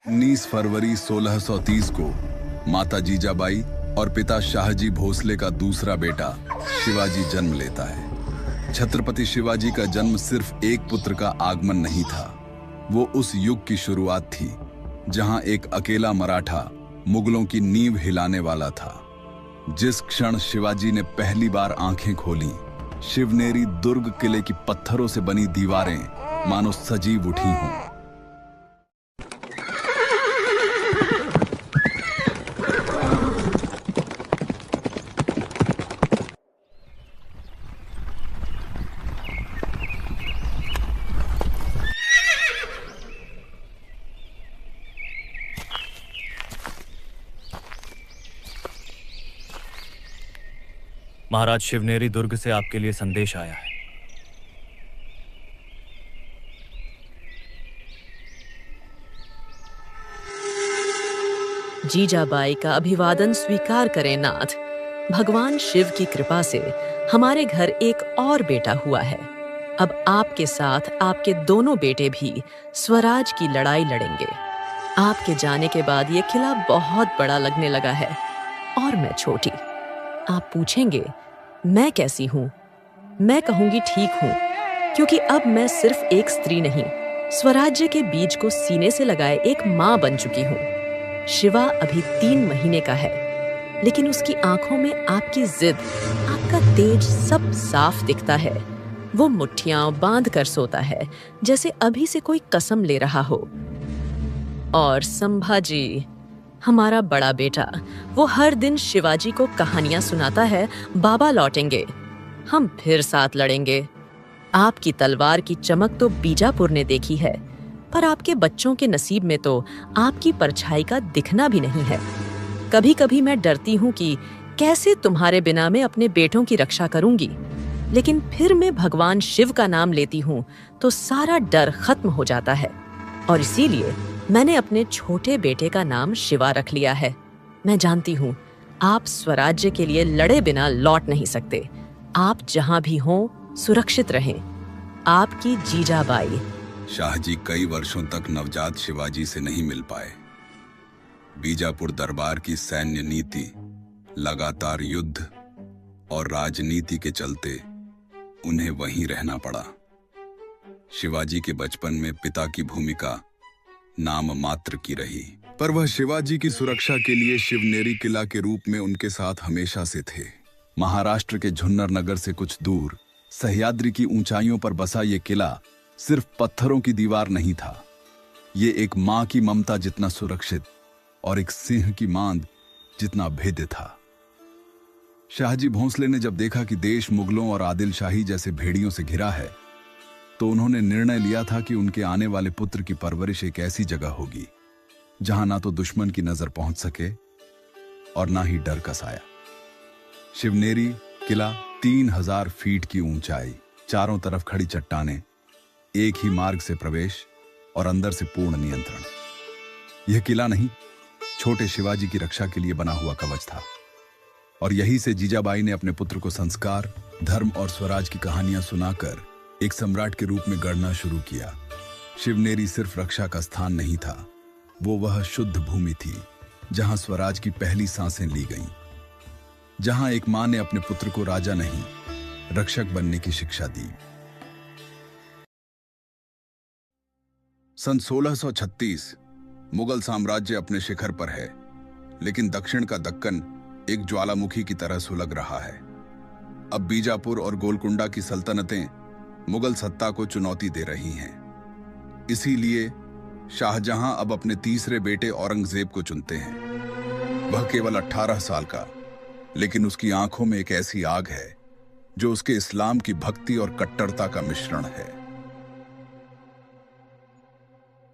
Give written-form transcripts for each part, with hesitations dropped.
19 फरवरी 1630 को माता जीजाबाई और पिता शाहजी भोसले का दूसरा बेटा शिवाजी जन्म लेता है। छत्रपति शिवाजी का जन्म सिर्फ एक पुत्र का आगमन नहीं था, वो उस युग की शुरुआत थी जहां एक अकेला मराठा मुगलों की नींव हिलाने वाला था। जिस क्षण शिवाजी ने पहली बार आंखें खोली, शिवनेरी दुर्ग किले की पत्थरों से बनी दीवारें मानो सजीव उठी हों। महाराज, शिवनेरी दुर्ग से आपके लिए संदेश आया है। जीजाबाई का अभिवादन स्वीकार करें नाथ। भगवान शिव की कृपा से हमारे घर एक और बेटा हुआ है। अब आपके साथ आपके दोनों बेटे भी स्वराज की लड़ाई लड़ेंगे। आपके जाने के बाद ये किला बहुत बड़ा लगने लगा है और मैं छोटी। आप पूछेंगे मैं कैसी हूँ? मैं कहूंगी ठीक हूँ, क्योंकि अब मैं सिर्फ एक स्त्री नहीं, स्वराज्य के बीज को सीने से लगाए एक माँ बन चुकी हूँ। शिवा अभी 3 महीने का है, लेकिन उसकी आंखों में आपकी जिद, आपका तेज सब साफ दिखता है। वो मुट्ठियां बांध कर सोता है जैसे अभी से कोई कसम ले रहा हो। और संभाजी, हमारा बड़ा बेटा, वो हर दिन शिवाजी को कहानियां सुनाता है, बाबा लौटेंगे, हम फिर साथ लड़ेंगे। आपकी तलवार की चमक तो बीजापुर ने देखी है, पर आपके बच्चों के नसीब में तो आपकी परछाई का दिखना भी नहीं है। कभी कभी मैं डरती हूँ कि कैसे तुम्हारे बिना मैं अपने बेटों की रक्षा करूंगी, लेकिन फिर मैं भगवान शिव का नाम लेती हूँ तो सारा डर खत्म हो जाता है। और इसीलिए मैंने अपने छोटे बेटे का नाम शिवा रख लिया है। मैं जानती हूँ आप स्वराज्य के लिए लड़े बिना लौट नहीं सकते। आप जहाँ भी हों सुरक्षित रहें। आपकी जीजाबाई। शाहजी कई वर्षों तक नवजात शिवाजी से नहीं मिल पाए। बीजापुर दरबार की सैन्य नीति, लगातार युद्ध और राजनीति के चलते उन्हें वहीं रहना पड़ा। शिवाजी के बचपन में पिता की भूमिका नाम मात्र की रही, पर वह शिवाजी की सुरक्षा के लिए शिवनेरी किला के रूप में उनके साथ हमेशा से थे। महाराष्ट्र के झुन्नर नगर से कुछ दूर सह्याद्री की ऊंचाइयों पर बसा ये किला सिर्फ पत्थरों की दीवार नहीं था, ये एक मां की ममता जितना सुरक्षित और एक सिंह की मांद जितना भेद्य था। शाहजी भोंसले ने जब देखा कि देश मुगलों और आदिल शाही जैसे भेड़ियों से घिरा है, तो उन्होंने निर्णय लिया था कि उनके आने वाले पुत्र की परवरिश एक ऐसी जगह होगी जहां ना तो दुश्मन की नजर पहुंच सके और ना ही डर का साया। शिवनेरी किला 3000 फीट की ऊंचाई, चारों तरफ खड़ी चट्टानें, एक ही मार्ग से प्रवेश और अंदर से पूर्ण नियंत्रण। यह किला नहीं, छोटे शिवाजी की रक्षा के लिए बना हुआ कवच था। और यहीं से जीजाबाई ने अपने पुत्र को संस्कार, धर्म और स्वराज की कहानियां सुनाकर एक सम्राट के रूप में गढ़ना शुरू किया। शिवनेरी सिर्फ रक्षा का स्थान नहीं था, वो वह शुद्ध भूमि थी जहां स्वराज की पहली सांसें ली गईं, जहां एक मां ने अपने पुत्र को राजा नहीं, रक्षक बनने की शिक्षा दी। सन 1636 मुगल साम्राज्य अपने शिखर पर है, लेकिन दक्षिण का दक्कन एक ज्वालामुखी की तरह सुलग रहा है। अब बीजापुर और गोलकुंडा की सल्तनतें मुगल सत्ता को चुनौती दे रही हैं। इसीलिए शाहजहां अब अपने तीसरे बेटे औरंगजेब को चुनते हैं। वह केवल 18 साल का, लेकिन उसकी आंखों में एक ऐसी आग है जो उसके इस्लाम की भक्ति और कट्टरता का मिश्रण है।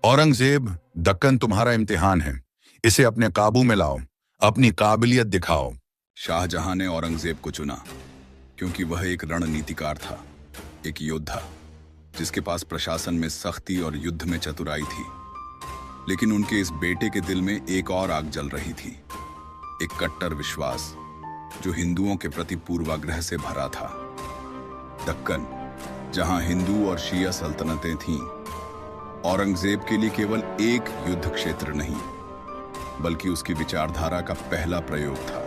औरंगजेब, दक्कन तुम्हारा इम्तिहान है, इसे अपने काबू में लाओ, अपनी काबिलियत दिखाओ। शाहजहां ने औरंगजेब को चुना क्योंकि वह एक रणनीतिकार था, एक योद्धा जिसके पास प्रशासन में सख्ती और युद्ध में चतुराई थी। लेकिन उनके इस बेटे के दिल में एक और आग जल रही थी, एक कट्टर विश्वास जो हिंदुओं के प्रति पूर्वाग्रह से भरा था। दक्कन, जहां हिंदू और शिया सल्तनतें थीं, औरंगजेब के लिए केवल एक युद्ध क्षेत्र नहीं, बल्कि उसकी विचारधारा का पहला प्रयोग था।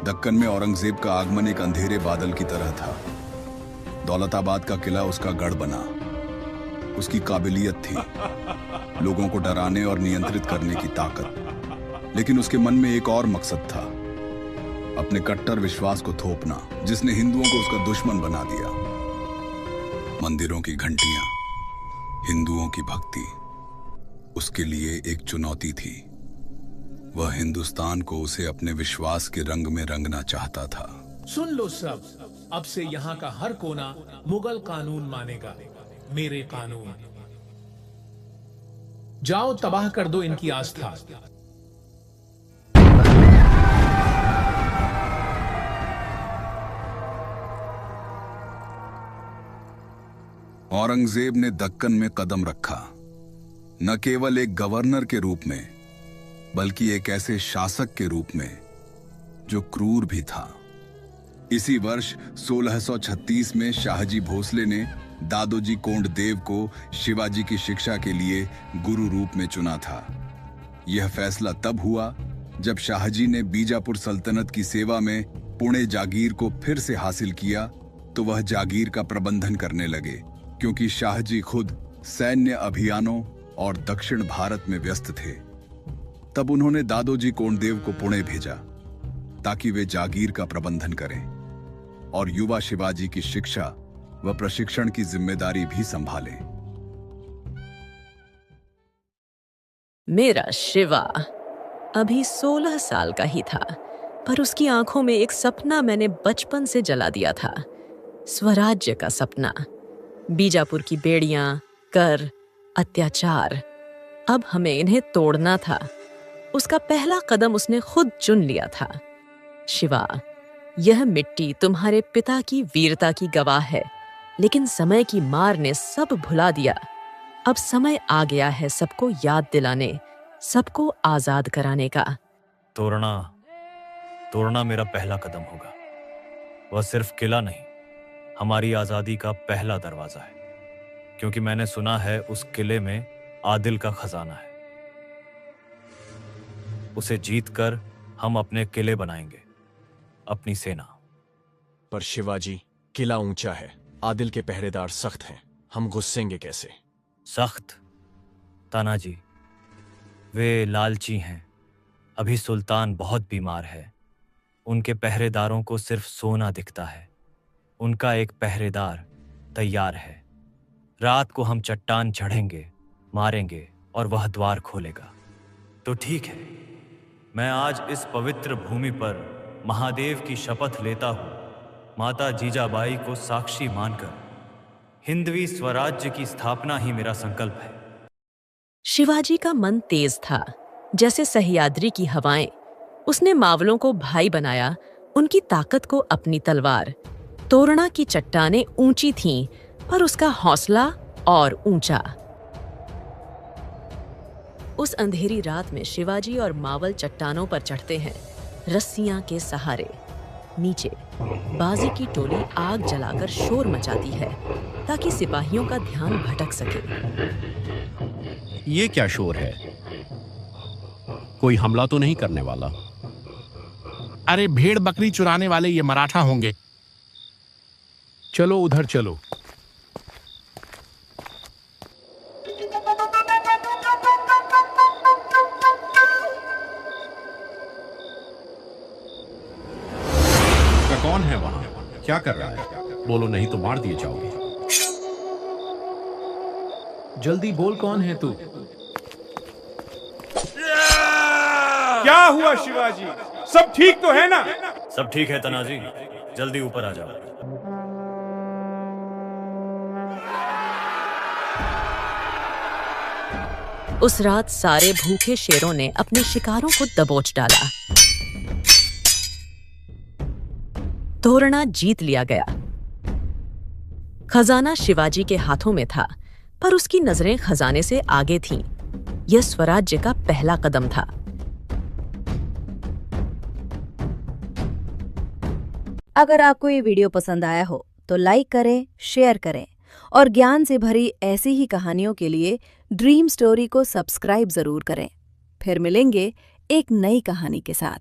दक्कन में औरंगजेब का आगमन एक अंधेरे बादल की तरह था। दौलताबाद का किला उसका गढ़ बना। उसकी काबिलियत थी, लोगों को डराने और नियंत्रित करने की ताकत। लेकिन उसके मन में एक और मकसद था, अपने कट्टर विश्वास को थोपना, जिसने हिंदुओं को उसका दुश्मन बना दिया। मंदिरों की घंटियां, हिंदुओं की भक्ति उसके लिए एक चुनौती थी। वह हिंदुस्तान को उसे अपने विश्वास के रंग में रंगना चाहता था। सुन लो सब, अब से यहाँ का हर कोना मुगल कानून मानेगा, मेरे कानून। जाओ तबाह कर दो इनकी आस्था। औरंगजेब ने दक्कन में कदम रखा, न केवल एक गवर्नर के रूप में, बल्कि एक ऐसे शासक के रूप में जो क्रूर भी था। इसी वर्ष 1636 में शाहजी भोसले ने दादोजी कोंडदेव को शिवाजी की शिक्षा के लिए गुरु रूप में चुना था। यह फैसला तब हुआ जब शाहजी ने बीजापुर सल्तनत की सेवा में पुणे जागीर को फिर से हासिल किया, तो वह जागीर का प्रबंधन करने लगे, क्योंकि शाहजी खुद सैन्य अभियानों और दक्षिण भारत में व्यस्त थे। तब उन्होंने दादोजी कोंडदेव को पुणे भेजा ताकि वे जागीर का प्रबंधन करें और युवा शिवाजी की शिक्षा व प्रशिक्षण की जिम्मेदारी भी संभालें। मेरा शिवा अभी 16 साल का ही था, पर उसकी आंखों में एक सपना मैंने बचपन से जला दिया था, स्वराज्य का सपना। बीजापुर की बेड़ियां, कर, अत्याचार, अब हमें इन्हें तोड़ना था। उसका पहला कदम उसने खुद चुन लिया था। शिवा, यह मिट्टी तुम्हारे पिता की वीरता की गवाह है, लेकिन समय की मार ने सब भुला दिया। अब समय आ गया है सबको याद दिलाने, सबको आजाद कराने का। तोड़ना मेरा पहला कदम होगा। वह सिर्फ किला नहीं, हमारी आजादी का पहला दरवाजा है, क्योंकि मैंने सुना है उस किले में आदिल का खजाना है। उसे जीतकर हम अपने किले बनाएंगे, अपनी सेना। पर शिवाजी, किला ऊंचा है, आदिल के पहरेदार सख्त हैं, हम घुसेंगे कैसे? सख्त? तानाजी, वे लालची हैं। अभी सुल्तान बहुत बीमार है, उनके पहरेदारों को सिर्फ सोना दिखता है। उनका एक पहरेदार तैयार है। रात को हम चट्टान चढ़ेंगे, मारेंगे और वह द्वार खोलेगा। तो ठीक है, मैं आज इस पवित्र भूमि पर महादेव की शपथ लेता हूँ, माता जीजाबाई को साक्षी मानकर हिंदवी स्वराज्य की स्थापना ही मेरा संकल्प है। शिवाजी का मन तेज था, जैसे सह्याद्री की हवाएं। उसने मावलों को भाई बनाया, उनकी ताकत को अपनी तलवार। तोरणा की चट्टानें ऊंची थीं, पर उसका हौसला और ऊंचा। उस अंधेरी रात में शिवाजी और मावल चट्टानों पर चढ़ते हैं, रस्सियां के सहारे। नीचे बाजी की टोली आग जलाकर शोर मचाती है, ताकि सिपाहियों का ध्यान भटक सके। ये क्या शोर है? कोई हमला तो नहीं करने वाला? अरे भेड़ बकरी चुराने वाले ये मराठा होंगे। चलो उधर चलो। कौन है वहां? क्या कर रहा है? बोलो, नहीं तो मार दिए जाओगे। जल्दी बोल, कौन है तू? क्या हुआ शिवाजी? सब ठीक तो है ना? सब ठीक है तानाजी, जल्दी ऊपर आ जाओ। उस रात सारे भूखे शेरों ने अपने शिकारों को दबोच डाला। तोरणा जीत लिया गया। खजाना शिवाजी के हाथों में था, पर उसकी नजरें खजाने से आगे थीं। यह स्वराज्य का पहला कदम था। अगर आपको ये वीडियो पसंद आया हो तो लाइक करें, शेयर करें और ज्ञान से भरी ऐसी ही कहानियों के लिए ड्रीम स्टोरी को सब्सक्राइब जरूर करें। फिर मिलेंगे एक नई कहानी के साथ।